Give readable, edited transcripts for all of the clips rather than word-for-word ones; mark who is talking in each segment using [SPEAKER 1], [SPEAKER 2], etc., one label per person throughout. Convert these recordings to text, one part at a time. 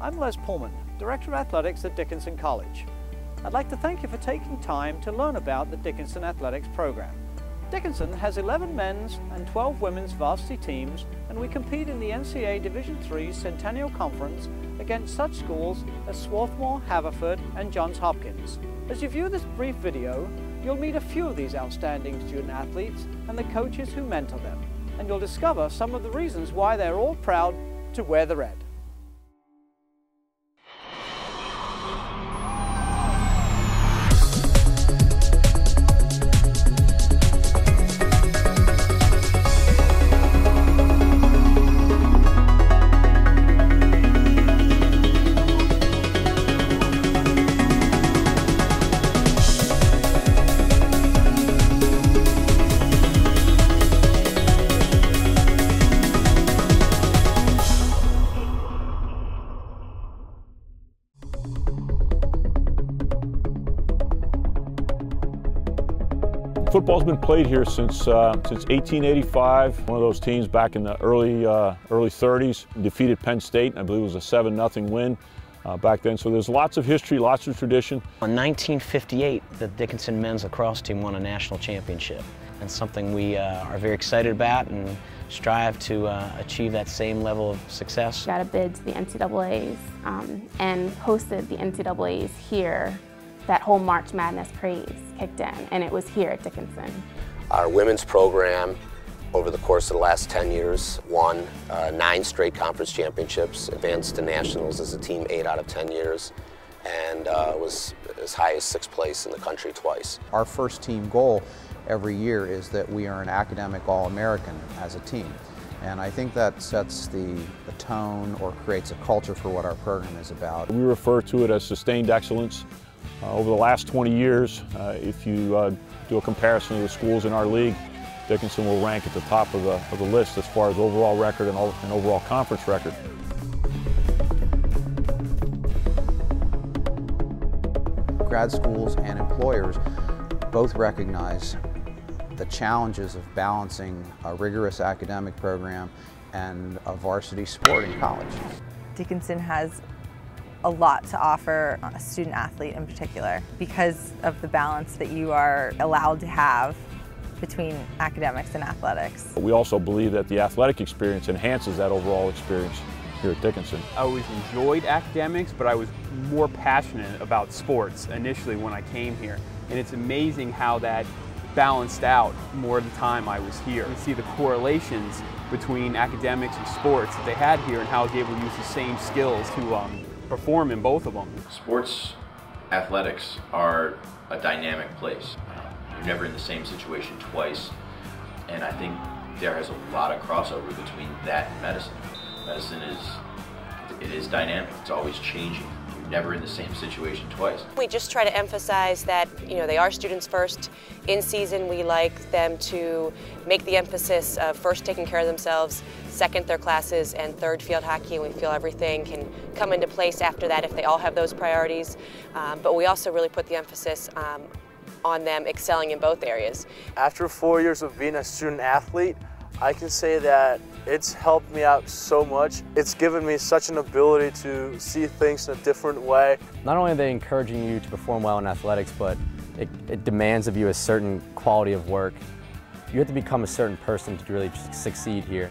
[SPEAKER 1] I'm Les Pullman, Director of Athletics at Dickinson College. I'd like to thank you for taking time to learn about the Dickinson Athletics program. Dickinson has 11 men's and 12 women's varsity teams, and we compete in the NCAA Division III Centennial Conference against such schools as Swarthmore, Haverford, and Johns Hopkins. As you view this brief video, you'll meet a few of these outstanding student athletes and the coaches who mentor them, and you'll discover some of the reasons why they're all proud to wear the red.
[SPEAKER 2] Football's been played here since 1885. One of those teams back in the early 30s defeated Penn State. I believe it was a 7-0 win back then. So there's lots of history, lots of tradition.
[SPEAKER 3] In 1958, the Dickinson men's lacrosse team won a national championship, and something we are very excited about and strive to achieve that same level of success.
[SPEAKER 4] Got a bid to the NCAAs and hosted the NCAAs here. That whole March Madness craze kicked in, and it was here at Dickinson.
[SPEAKER 5] Our women's program, over the course of the last 10 years, won 9 straight conference championships, advanced to nationals as a team 8 out of 10 years, and was as high as 6th place in the country twice.
[SPEAKER 6] Our first team goal every year is that we are an academic All-American as a team. And I think that sets the tone or creates a culture for what our program is about.
[SPEAKER 2] We refer to it as sustained excellence. Over the last 20 years, if you do a comparison of the schools in our league, Dickinson will rank at the top of the list as far as overall record and overall conference record.
[SPEAKER 6] Grad schools and employers both recognize the challenges of balancing a rigorous academic program and a varsity sport in college.
[SPEAKER 7] Dickinson has a lot to offer a student athlete in particular because of the balance that you are allowed to have between academics and athletics.
[SPEAKER 2] We also believe that the athletic experience enhances that overall experience here at Dickinson.
[SPEAKER 8] I always enjoyed academics, but I was more passionate about sports initially when I came here. And it's amazing how that balanced out more of the time I was here. You see the correlations between academics and sports that they had here and how I was able to use the same skills to perform in both of them.
[SPEAKER 9] Sports athletics are a dynamic place. You're never in the same situation twice, and I think there is a lot of crossover between that and medicine. Medicine is dynamic. It's always changing. You're never in the same situation twice.
[SPEAKER 10] We just try to emphasize that they are students first. In season, we like them to make the emphasis of first taking care of themselves, second their classes, and third field hockey, and we feel everything can come into place after that if they all have those priorities. But we also really put the emphasis on them excelling in both areas.
[SPEAKER 11] After 4 years of being a student athlete, I can say that it's helped me out so much. It's given me such an ability to see things in a different way.
[SPEAKER 12] Not only are they encouraging you to perform well in athletics, but it demands of you a certain quality of work. You have to become a certain person to really succeed here.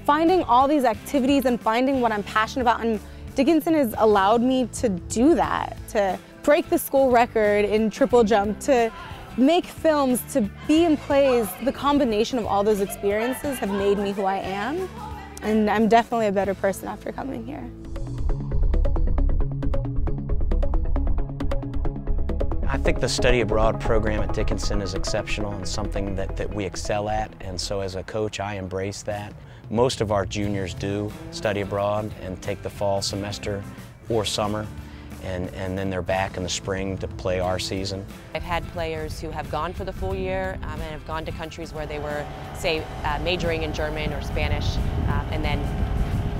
[SPEAKER 4] Finding all these activities and finding what I'm passionate about, and Dickinson has allowed me to do that, to break the school record in triple jump, to make films, to be in plays. The combination of all those experiences have made me who I am, and I'm definitely a better person after coming here.
[SPEAKER 3] I think the study abroad program at Dickinson is exceptional and something that we excel at, and so as a coach I embrace that. Most of our juniors do study abroad and take the fall semester or summer, and then they're back in the spring to play our season.
[SPEAKER 10] I've had players who have gone for the full year and have gone to countries where they were, say, majoring in German or Spanish, and then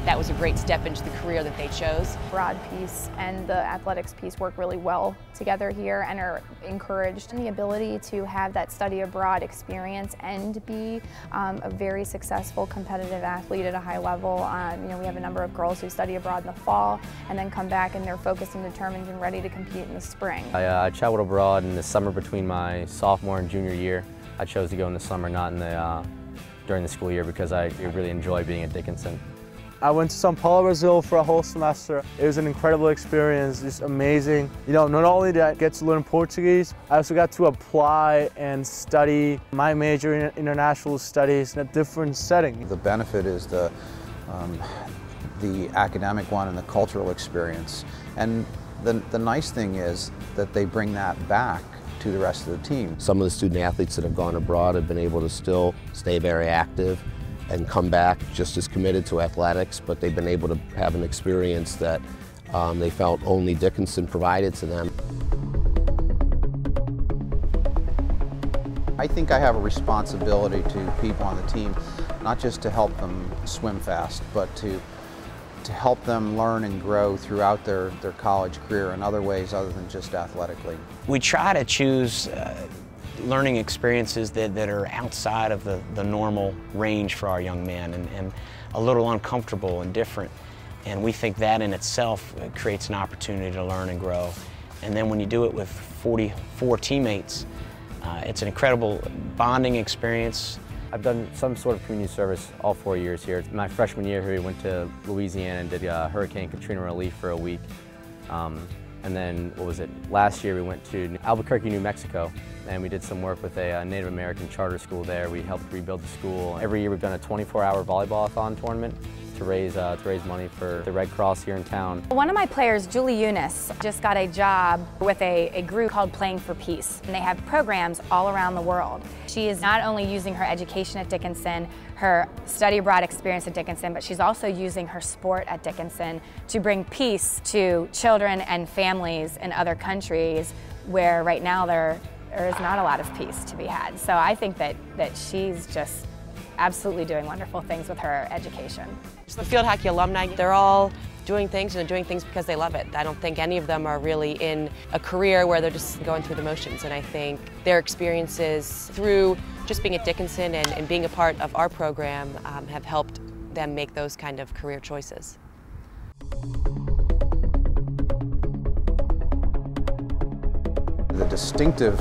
[SPEAKER 10] that was a great step into the career that they chose.
[SPEAKER 13] Broad piece and the athletics piece work really well together here and are encouraged. And the ability to have that study abroad experience and be a very successful competitive athlete at a high level. You know, we have a number of girls who study abroad in the fall and then come back and they're focused and determined and ready to compete in the spring.
[SPEAKER 12] I traveled abroad in the summer between my sophomore and junior year. I chose to go in the summer, not in the during the school year, because I really enjoy being at Dickinson.
[SPEAKER 11] I went to São Paulo, Brazil for a whole semester. It was an incredible experience, just amazing. You know, not only did I get to learn Portuguese, I also got to apply and study my major in international studies in a different setting.
[SPEAKER 6] The benefit is the academic one and the cultural experience. And the nice thing is that they bring that back to the rest of the team.
[SPEAKER 5] Some of the student athletes that have gone abroad have been able to still stay very active and come back just as committed to athletics, but they've been able to have an experience that they felt only Dickinson provided to them.
[SPEAKER 6] I think I have a responsibility to people on the team, not just to help them swim fast, but to help them learn and grow throughout their college career in other ways other than just athletically.
[SPEAKER 3] We try to choose learning experiences that are outside of the normal range for our young men and a little uncomfortable and different. And we think that in itself creates an opportunity to learn and grow. And then when you do it with 44 teammates, it's an incredible bonding experience.
[SPEAKER 12] I've done some sort of community service all 4 years here. My freshman year here, we went to Louisiana and did Hurricane Katrina relief for a week. And then, last year we went to Albuquerque, New Mexico, and we did some work with a Native American charter school there. We helped rebuild the school. Every year we've done a 24-hour volleyball-a-thon tournament to raise money for the Red Cross here in town.
[SPEAKER 13] One of my players, Julie Eunice, just got a job with a group called Playing for Peace, and they have programs all around the world. She is not only using her education at Dickinson, her study abroad experience at Dickinson, but she's also using her sport at Dickinson to bring peace to children and families in other countries where right now there is not a lot of peace to be had. So I think that she's just absolutely doing wonderful things with her education.
[SPEAKER 10] The field hockey alumni, they're all doing things and they're doing things because they love it. I don't think any of them are really in a career where they're just going through the motions, and I think their experiences through just being at Dickinson and being a part of our program have helped them make those kind of career choices.
[SPEAKER 6] The distinctive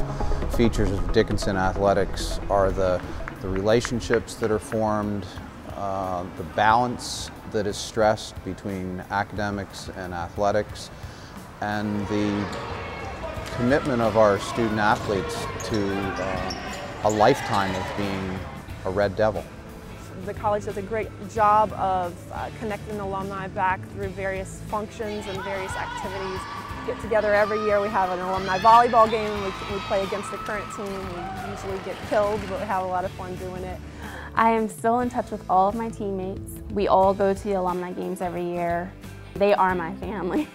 [SPEAKER 6] features of Dickinson athletics are the relationships that are formed, the balance that is stressed between academics and athletics, and the commitment of our student athletes to a lifetime of being a Red Devil.
[SPEAKER 14] The college does a great job of connecting alumni back through various functions and various activities. We get together every year. We have an alumni volleyball game. We play against the current team. We usually get killed, but we have a lot of fun doing it.
[SPEAKER 15] I am still in touch with all of my teammates. We all go to the alumni games every year. They are my family.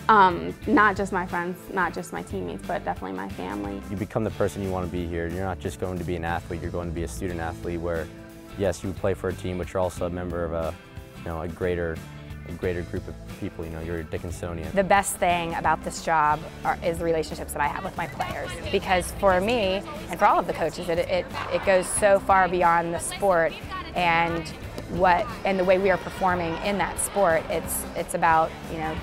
[SPEAKER 15] Not just my friends, not just my teammates, but definitely my family.
[SPEAKER 12] You become the person you want to be here. You're not just going to be an athlete, you're going to be a student athlete where, yes, you play for a team, but you're also a member of a greater group of people. You know, you're a Dickinsonian.
[SPEAKER 13] The best thing about this job is the relationships that I have with my players, because for me and for all of the coaches, it goes so far beyond the sport and the way we are performing in that sport. It's about, you know,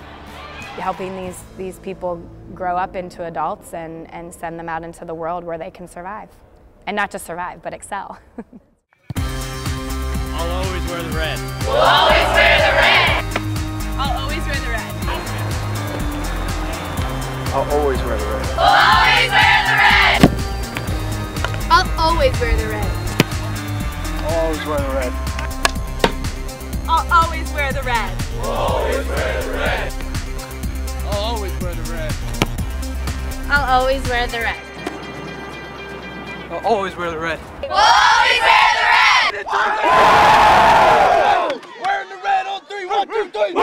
[SPEAKER 13] helping these people grow up into adults and send them out into the world where they can survive, and not just survive, but excel.
[SPEAKER 16] I'll always wear the red.
[SPEAKER 17] We'll always wear the red.
[SPEAKER 18] I'll always wear the red.
[SPEAKER 11] I'll always wear the red.
[SPEAKER 17] We'll always wear the red.
[SPEAKER 18] I'll always wear the red.
[SPEAKER 11] I'll always wear the red.
[SPEAKER 18] I'll always wear the red.
[SPEAKER 17] We'll always wear the red.
[SPEAKER 16] I'll always wear the red.
[SPEAKER 18] I'll always wear the red.
[SPEAKER 16] I'll always wear the red.
[SPEAKER 17] We'll always wear the red.
[SPEAKER 16] Wearing the red on 3, 1, 2, 3.